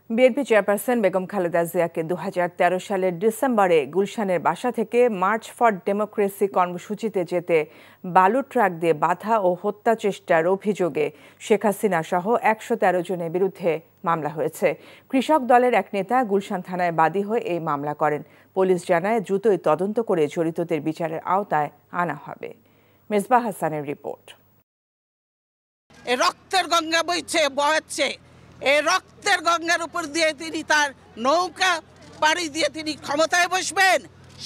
BNP chairperson Begum Khaleda জিয়াকে 2013 সালের ডিসেম্বরে গুলশানের বাসা থেকে মার্চ ফর ডেমোক্রেসি কর্মসূচিতে যেতে বালু ট্রাক দিয়ে বাধা ও হত্যা চেষ্টার অভিযোগে শেখ হাসিনা সহ 113 জনের বিরুদ্ধে মামলা হয়েছে। কৃষক দলের এক নেতা গুলশান থানায় বাদী হয়ে এই মামলা করেন। পুলিশ জানায় দ্রুতই তদন্ত করে জড়িতদের বিচারের আওতায় আনা হবে। মেজবাহ হাসানের রিপোর্ট। রক্তের গঙ্গা বইছে এই রক্তের গঙ্গার উপর দিয়ে তিনি তার নৌকা পাড়ি দিয়ে তিনি ক্ষমতায় বসবেন,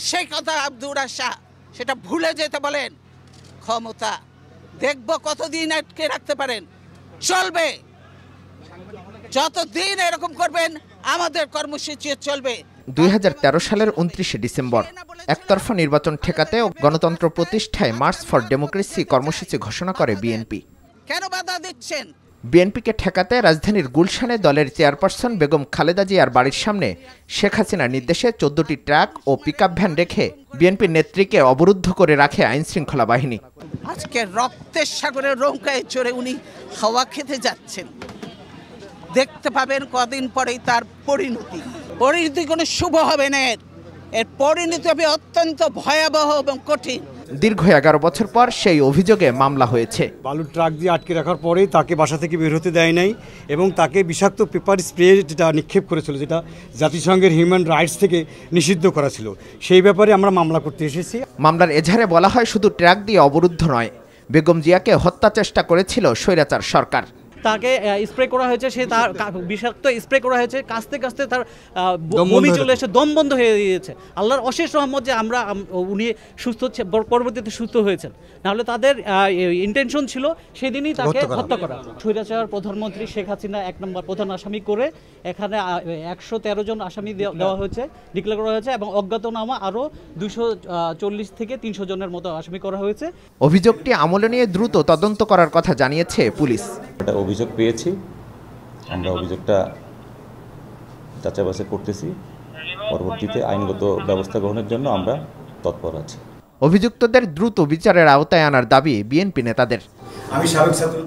সেই কথা আব্দুর রাজ্জাক সেটা ভুলে যেতে বলেন। ক্ষমতা দেখব কতদিন আটকে রাখতে পারেন, চলবে যতদিন এরকম করবেন আমাদের কর্মসূচি চলবে। 2013 সালের 29 ডিসেম্বর একতরফা নির্বাচন ঠেকাতে ও গণতন্ত্র প্রতিষ্ঠায় মার্চ ফর ডেমোক্রেসি কর্মসূচি ঘোষণা করে বিএনপি। কেন বাধা দিচ্ছেন? বিএনপিকে ঠেকাতে রাজধানীর গুলশানে দলের চেয়ারপারসন বেগম খালেদা জিয়ার বাড়ির সামনে শেখ হাসিনার নির্দেশে 14টি ট্রাক ও পিকআপ ভ্যান রেখে বিএনপির নেত্রীকে অবরুদ্ধ করে রাখে আইনশৃঙ্খলা বাহিনী। আজকে রক্তের সাগরের নৌকায় চড়ে উনি হাওয়া খেতে যাচ্ছেন, দেখতে পাবেন কদিন পরেই তার পরিণতি কোনো শুভ হবে না, এর পরিণতি হবে অত্যন্ত ভয়াবহ এবং কঠিন। দীর্ঘ 11 বছর পর সেই অভিযোগে মামলা হয়েছে। বালুর ট্রাক দিয়ে আটকে রাখার পরেই তাকে বাসা থেকে বের হতে দেয় নাই এবং তাকে বিষাক্ত পেপার স্প্রে যেটা নিক্ষেপ করেছিল, যেটা জাতিসংঘের হিউম্যান রাইটস থেকে নিষিদ্ধ করা ছিল, সেই ব্যাপারে আমরা মামলা করতে এসেছি। মামলার এজাহারে বলা হয় শুধু ট্রাক দিয়ে অবরুদ্ধ নয়, বেগম জিয়াকে হত্যা চেষ্টা করেছিল স্বৈরাচার সরকার। তাকে স্প্রে করা হয়েছে, সে তার বিষাক্ত স্প্রে করা হয়েছে, কাস্তে কাস্তে তার বমি চলে এসে দম বন্ধ হয়ে গিয়েছে। আল্লাহর অশেষ রহমত যে উনি সুস্থ, পরবর্তীতে সুস্থ হয়েছেন, নাহলে তাদের ইন্টেনশন ছিল সেদিনই তাকে হত্যা করা। স্বৈরাচার প্রধানমন্ত্রী শেখ হাসিনা 1 নম্বর প্রধান আসামি করে এখানে 113 জন আসামি দেওয়া হয়েছে, ডিক্লেয়ার করা হয়েছে এবং অজ্ঞাতনামা আরও 240 থেকে 300 জনের মতো আসামি করা হয়েছে। অভিযোগটি আমলে নিয়ে দ্রুত তদন্ত করার কথা জানিয়েছে পুলিশ। অভিযোগ পেয়েছি, আমরা অভিযোগটা যাচাই বাছাই করতেছি, পরবর্তীতে আইনগত ব্যবস্থা গ্রহণের জন্য আমরা তৎপর আছি। অভিযুক্তদের দ্রুত বিচারের আওতায় আনার দাবি বিএনপি নেতাদের।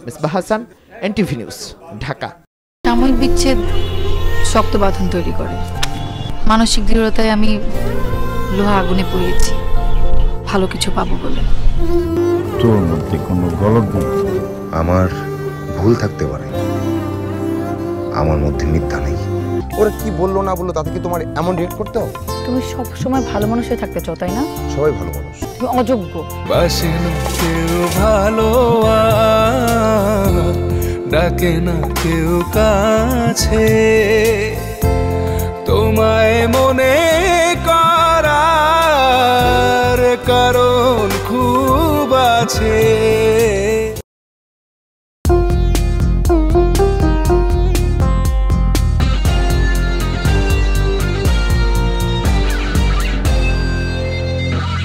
Mezbah Hasan, NTV news, Dhaka. সাময়িক বিচ্ছেদ শক্ত বাঁধন তৈরি করে। মানসিক দৃঢ়তায় আমি লোহা আগুনে পুড়িয়েছি ভালো কিছু পাবো বলে। তোর মধ্যে কোনো গলদ নেই। আমার ভুল থাকতে পারে, আমার মধ্যে মিথ্যা নেই। ওরা কি বললো না বললো তাতে কি তোমার এমন রিয়েক্ট করতে হবে? তুমি সব সময় ভালো মানুষ হয়ে থাকতে চাও, তাই না? সবাই ভালো মানুষ, তুমি অযোগ্য। বাসে না কেউ ভালো, ডাকে না কেউ কাছে, তোমায় মনে করার কারণ খুব আছে।